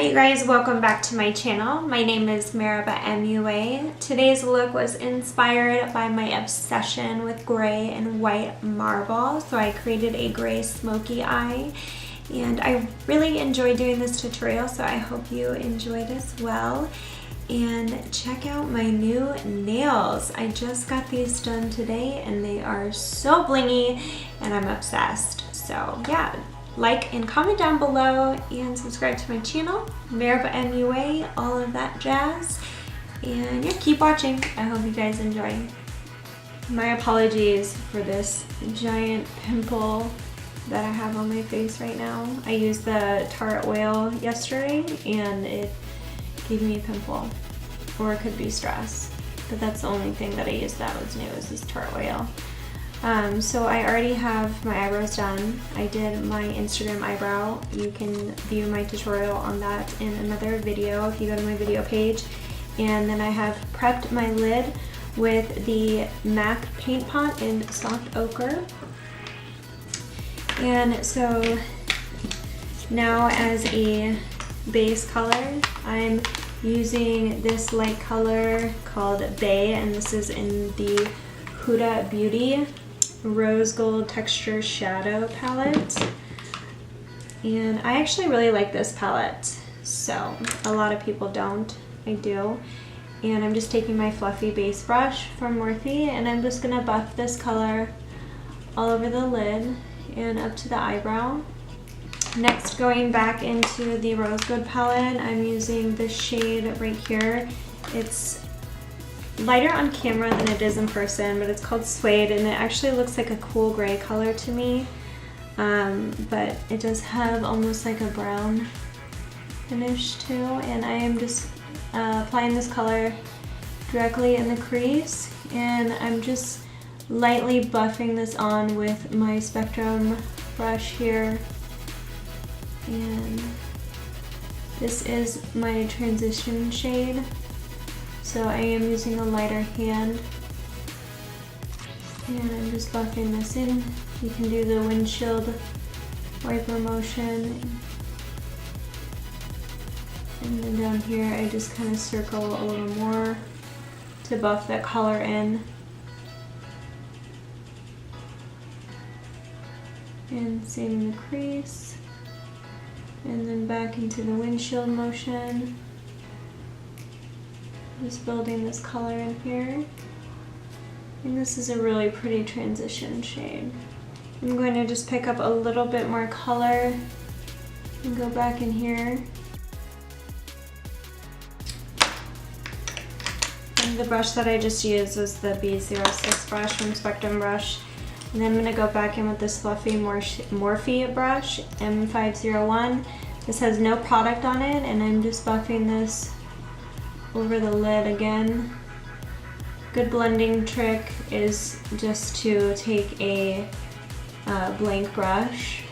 Hi you guys, welcome back to my channel. My name is MeribahMUA. Today's look was inspired by my obsession with gray and white marble. So I created a gray smoky eye and I really enjoy doing this tutorial, so I hope you enjoyed as well. And check out my new nails. I just got these done today and they are so blingy and I'm obsessed. So yeah. Like and comment down below and subscribe to my channel, MeribahMUA, all of that jazz. And yeah, keep watching. I hope you guys enjoy. My apologies for this giant pimple that I have on my face right now. I used the Tarte oil yesterday and it gave me a pimple. Or it could be stress. But that's the only thing that I used that was new is this Tarte oil. So I already have my eyebrows done. I did my Instagram eyebrow. You can view my tutorial on that in another video if you go to my video page. And then I have prepped my lid with the MAC paint pot in soft ochre. And so now as a base color, I'm using this light color called Bay, and this is in the Huda Beauty Rose Gold Texture Shadow Palette. And I actually really like this palette. So a lot of people don't. I do. And I'm just taking my fluffy base brush from Morphe and I'm just gonna buff this color all over the lid and up to the eyebrow. Next, going back into the Rose Gold palette, I'm using this shade right here. It's lighter on camera than it is in person, but it's called Suede and it actually looks like a cool gray color to me, but it does have almost like a brown finish too. And I am just applying this color directly in the crease, and I'm just lightly buffing this on with my Spectrum brush here. And this is my transition shade. So I am using a lighter hand and I'm just buffing this in. You can do the windshield wiper motion. And then down here I just kind of circle a little more to buff that color in. And same in the crease. And then back into the windshield motion. Just building this color in here. And this is a really pretty transition shade. I'm going to just pick up a little bit more color and go back in here. And the brush that I just used was the B06 brush from Spectrum Brush. And then I'm going to go back in with this fluffy Morphe brush, M501. This has no product on it and I'm just buffing this over the lid again. Good blending trick is just to take a blank brush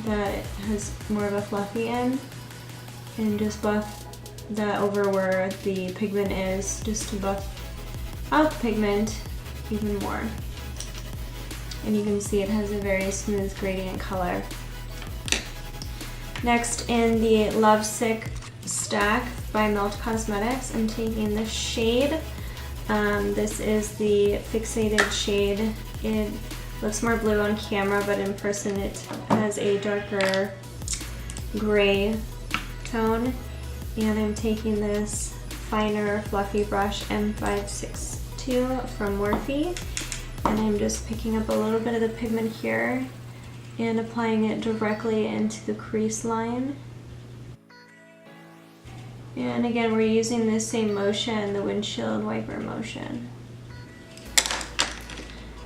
that has more of a fluffy end and just buff that over where the pigment is, just to buff out the pigment even more. And you can see it has a very smooth gradient color. Next, in the Lovesick stack by Melt Cosmetics, I'm taking this shade. This is the Fixated shade. It looks more blue on camera, but in person it has a darker gray tone. And I'm taking this finer fluffy brush, M562 from Morphe, and I'm just picking up a little bit of the pigment here and applying it directly into the crease line. And again, we're using the same motion, the windshield wiper motion.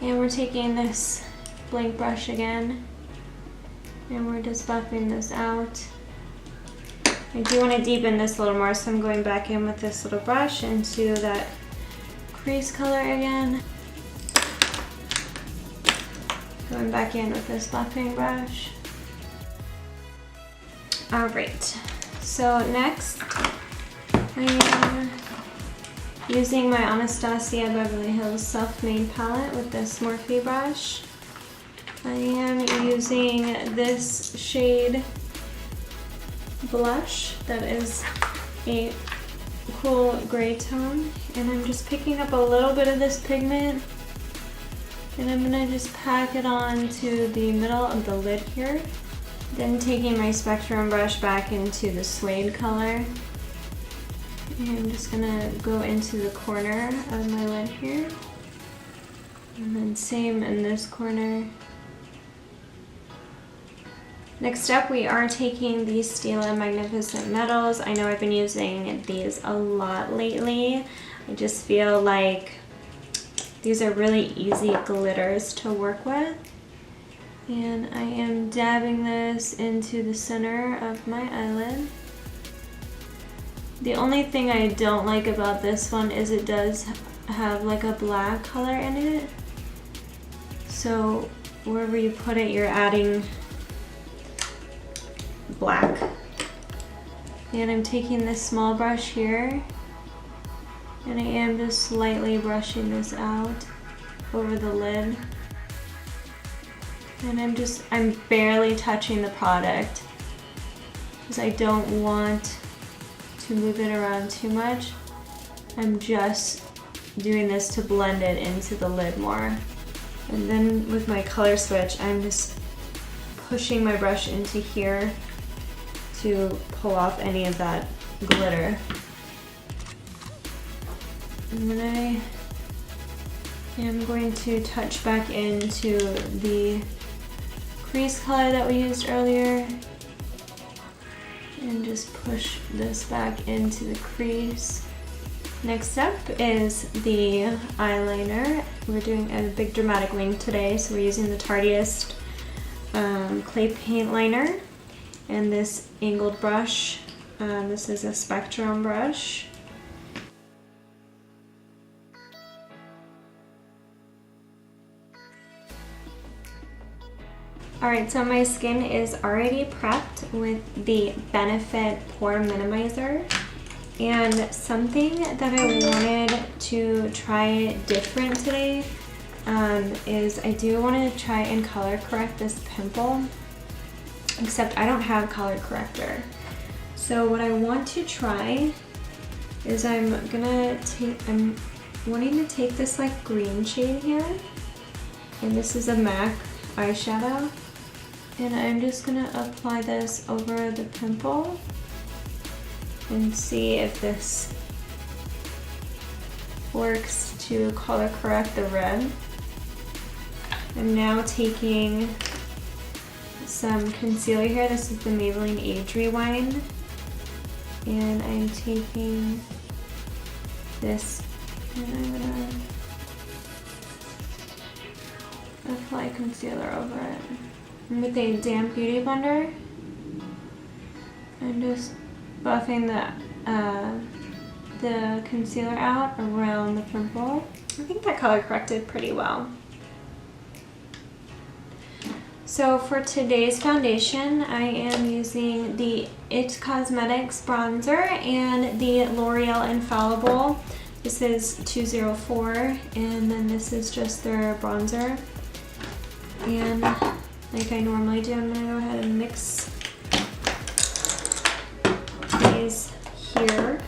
And we're taking this blank brush again, and we're just buffing this out. I do want to deepen this a little more, so I'm going back in with this little brush into that crease color again. Going back in with this buffing brush. Alright, so next I am using my Anastasia Beverly Hills Self-Made palette with this Morphe brush. I am using this shade blush that is a cool gray tone, and I'm just picking up a little bit of this pigment, and I'm gonna just pack it on to the middle of the lid here. Then taking my Spectrum brush back into the suede color, and I'm just gonna go into the corner of my lid here, and then same in this corner. Next up, we are taking the Stila Magnificent Metals. I know I've been using these a lot lately. I just feel like these are really easy glitters to work with. And I am dabbing this into the center of my eyelid. The only thing I don't like about this one is it does have like a black color in it. So wherever you put it, you're adding black. And I'm taking this small brush here, and I am just slightly brushing this out over the lid. And I'm barely touching the product because I don't want to move it around too much. I'm just doing this to blend it into the lid more. And then with my color switch, I'm just pushing my brush into here to pull off any of that glitter. And then I am going to touch back into the crease color that we used earlier and just push this back into the crease. Next up is the eyeliner. We're doing a big dramatic wing today, so we're using the Tarteist clay paint liner and this angled brush. This is a Spectrum brush. Alright, so my skin is already prepped with the Benefit Pore Minimizer. And something that I wanted to try different today is I do want to try and color correct this pimple, except I don't have color corrector. So what I want to try is I'm wanting to take this like green shade here, and this is a MAC eyeshadow, and I'm just gonna apply this over the pimple and see if this works to color correct the red. I'm now taking some concealer here. This is the Maybelline Age Rewind, and I'm taking this and I'm gonna apply concealer over it. And with a damp beauty blender, I'm just buffing the concealer out around the pimple. I think that color corrected pretty well. So for today's foundation, I am using the It Cosmetics bronzer and the L'Oreal Infallible. This is 204, and then this is just their bronzer. And like I normally do, I'm gonna go ahead and mix these here.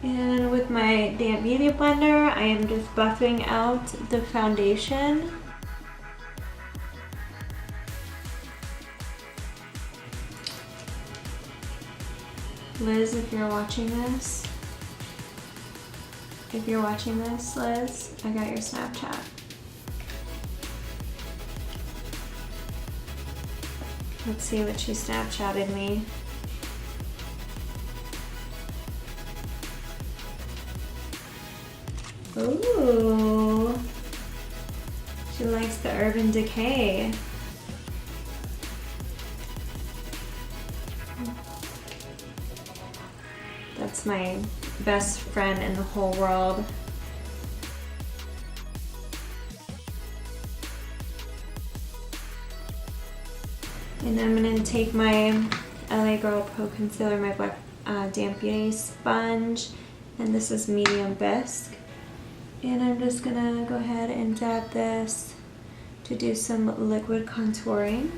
And with my damp beauty blender, I am just buffing out the foundation. Liz, if you're watching this, Liz, I got your Snapchat. Let's see what she Snapchatted me. Ooh, she likes the Urban Decay. That's my best friend in the whole world. And I'm gonna take my LA Girl Pro Concealer, my black damp beauty sponge, and this is medium bisque. And I'm just gonna go ahead and dab this to do some liquid contouring.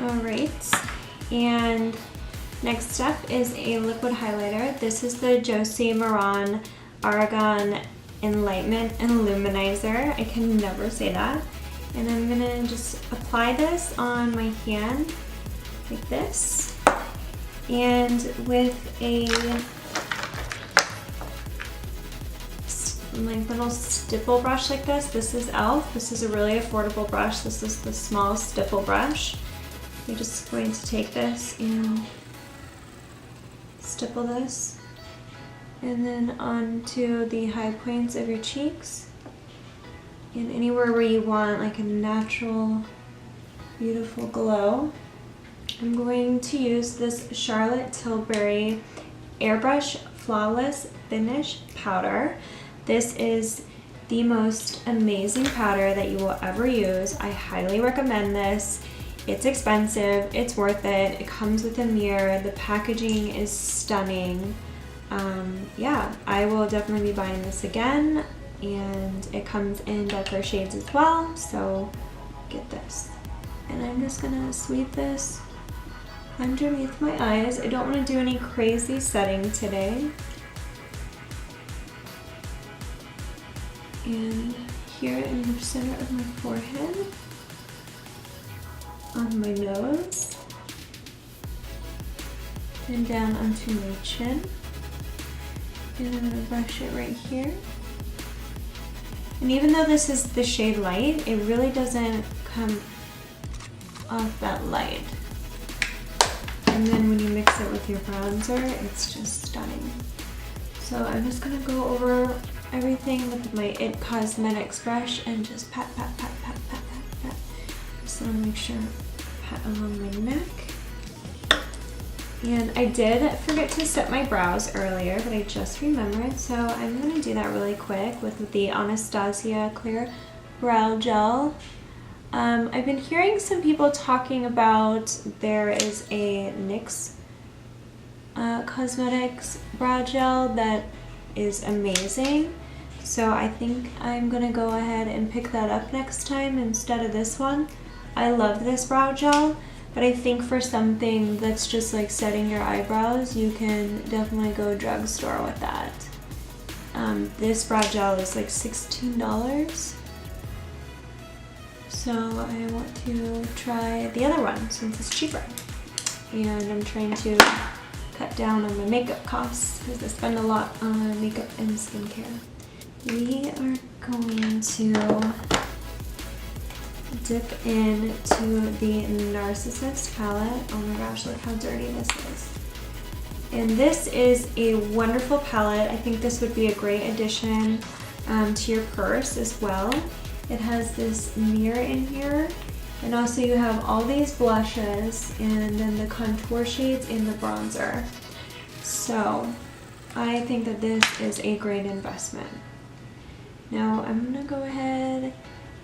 Alright, and next up is a liquid highlighter. This is the Josie Maran Argan Enlightenment Illuminizer. I can never say that. And I'm gonna just apply this on my hand like this. And with a like little stipple brush like this is e.l.f. This is a really affordable brush. This is the small stipple brush. You're just going to take this and stipple this, and then onto the high points of your cheeks, and anywhere where you want like a natural, beautiful glow. I'm going to use this Charlotte Tilbury Airbrush Flawless Finish Powder. This is the most amazing powder that you will ever use. I highly recommend this. It's expensive, it's worth it. It comes with a mirror. The packaging is stunning. Yeah, I will definitely be buying this again, and it comes in darker shades as well, so get this. And I'm just gonna sweep this underneath my eyes. I don't want to do any crazy setting today. And here in the center of my forehead, on my nose, and down onto my chin. And I'm gonna brush it right here. And even though this is the shade light, it really doesn't come off that light. And then when you mix it with your bronzer, it's just stunning. So I'm just gonna go over everything with my It Cosmetics brush and just pat, pat, pat, pat, pat, pat, pat. Just want to make sure I pat along my neck. And I did forget to set my brows earlier, but I just remembered, so I'm gonna do that really quick with the Anastasia Clear Brow Gel. I've been hearing some people talking about there is a NYX Cosmetics brow gel that is amazing. So I think I'm gonna go ahead and pick that up next time instead of this one. I love this brow gel, but I think for something that's just like setting your eyebrows, you can definitely go drugstore with that. This brow gel is like $16. So I want to try the other one since it's cheaper. And I'm trying to cut down on my makeup costs because I spend a lot on makeup and skincare. We are going to dip into the NARSissist palette. Oh my gosh, look how dirty this is. And this is a wonderful palette. I think this would be a great addition to your purse as well. It has this mirror in here, and also you have all these blushes and then the contour shades in the bronzer. So I think that this is a great investment. Now I'm gonna go ahead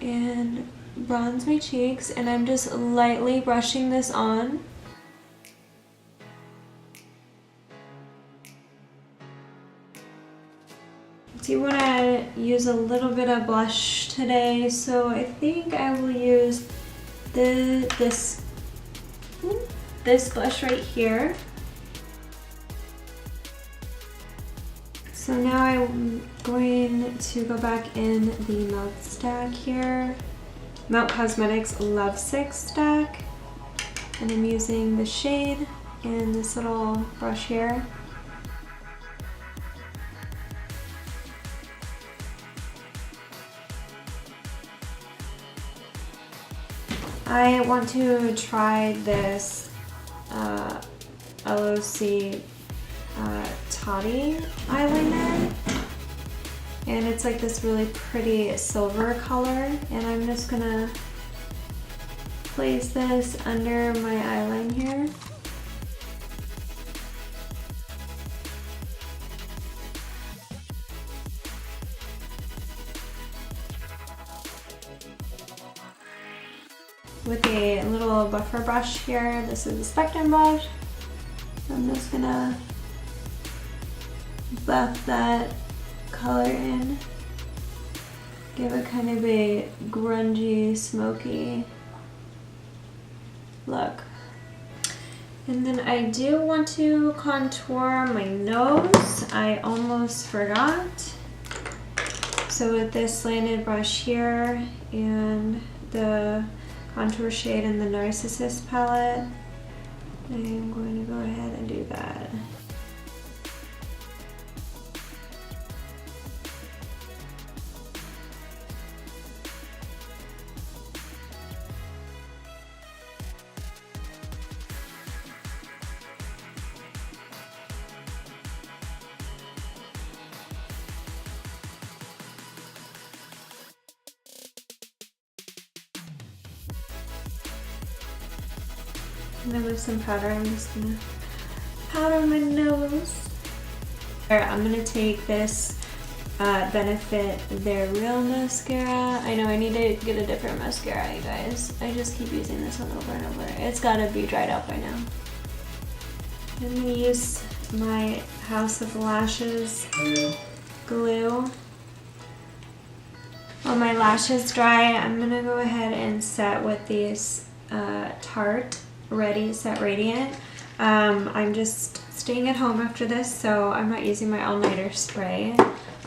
and bronze my cheeks, and I'm just lightly brushing this on. So you want to use a little bit of blush today, so I think I will use this blush right here. So now I'm going to go back in the Melt stack here. Melt Cosmetics Love Sick stack. And I'm using the shade in this little brush here. I want to try this LOC Tarte eyeliner, and it's like this really pretty silver color, and I'm just gonna place this under my eyeline here. With a little buffer brush here. This is a Spectrum brush. I'm just gonna buff that color in. Give it kind of a grungy, smoky look. And then I do want to contour my nose. I almost forgot. So with this slanted brush here and the contour shade in the NARSissist palette, I am going to go ahead and do that. And then with some powder, I'm just gonna powder my nose. Alright, I'm gonna take this Benefit Their Real mascara. I know I need to get a different mascara, you guys. I just keep using this one over and over. It's gotta be dried out by now. I'm gonna use my House of Lashes glue. While my lashes dry, I'm gonna go ahead and set with these Tarte Ready Set Radiant. I'm just staying at home after this, so I'm not using my all-nighter spray.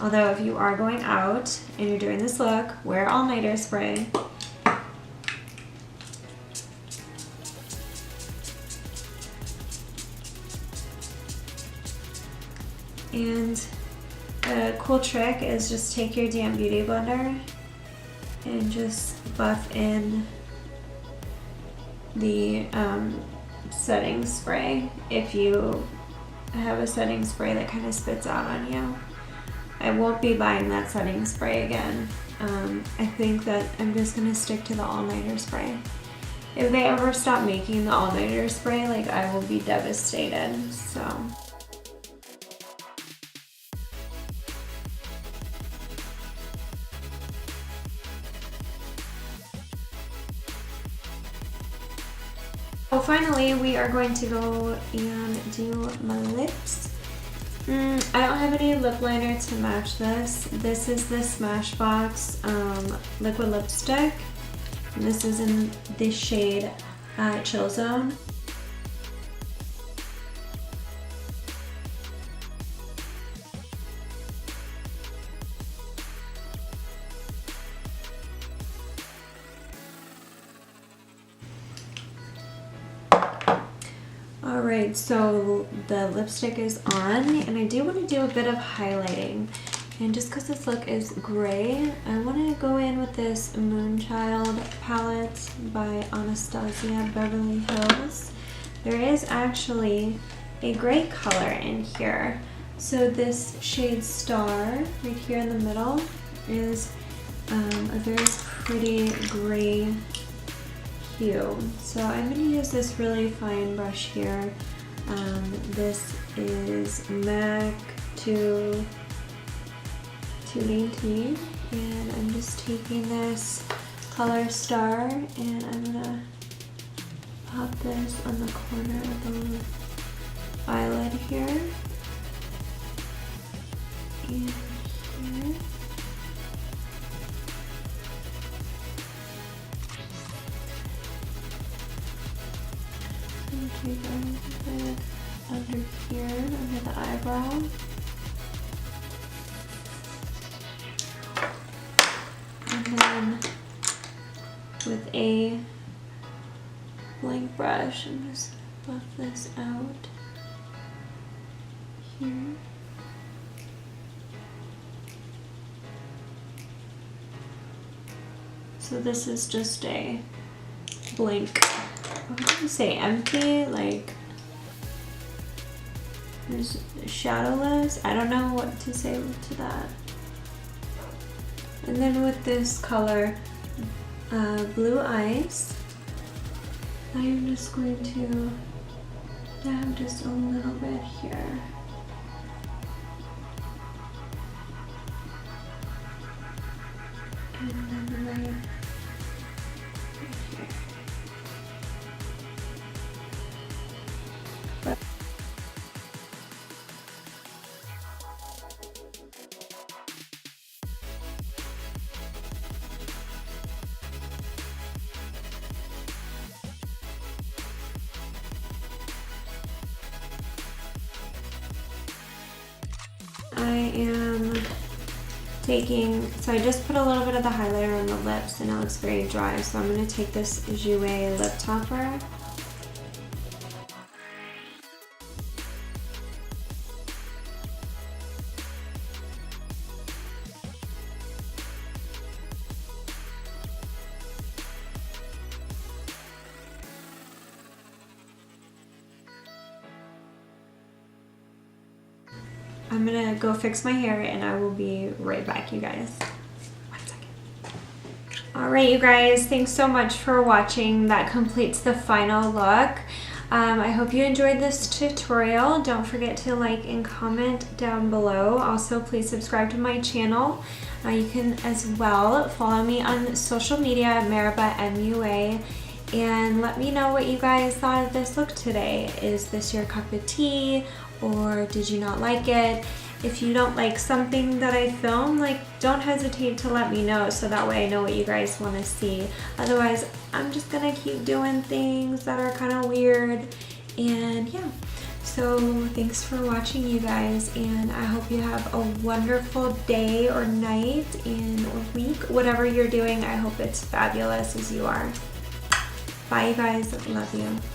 Although if you are going out and you're doing this look, wear all-nighter spray. And a cool trick is just take your damp beauty blender and just buff in the setting spray if you have a setting spray that kind of spits out on you. I won't be buying that setting spray again. I think that I'm just gonna stick to the all-nighter spray. If they ever stop making the all-nighter spray, like, I will be devastated, so. Oh, finally, we are going to go and do my lips. I don't have any lip liner to match this. This is the Smashbox liquid lipstick. And this is in the shade Chill Zone. Alright, so the lipstick is on, and I do want to do a bit of highlighting. And just because this look is gray, I want to go in with this Moonchild palette by Anastasia Beverly Hills. There is actually a gray color in here. So this shade Star, right here in the middle, is a very pretty gray hue. So I'm going to use this really fine brush here. This is MAC 219, and I'm just taking this color Star and I'm going to pop this on the corner of the eyelid here and here. Take a bit under here, under the eyebrow. And then with a blank brush, I'm just buff this out here. So this is just a blank, what do you say, empty, like, there's shadowless. I don't know what to say to that. And then with this color, Blue Ice, I am just going to dab just a little bit here. And then right here. So I just put a little bit of the highlighter on the lips and it looks very dry. So I'm going to take this Jouer lip topper. I'm gonna go fix my hair and I will be right back, you guys. 1 second. All right, you guys, thanks so much for watching. That completes the final look. I hope you enjoyed this tutorial. Don't forget to like and comment down below. Also, please subscribe to my channel. You can as well follow me on social media at MeribahMUA. And let me know what you guys thought of this look today. Is this your cup of tea, or did you not like it? If you don't like something that I filmed, like, don't hesitate to let me know so that way I know what you guys want to see. Otherwise, I'm just gonna keep doing things that are kind of weird. And yeah, so thanks for watching, you guys, and I hope you have a wonderful day or night or week. Whatever you're doing, I hope it's fabulous as you are. Bye, you guys. Love you.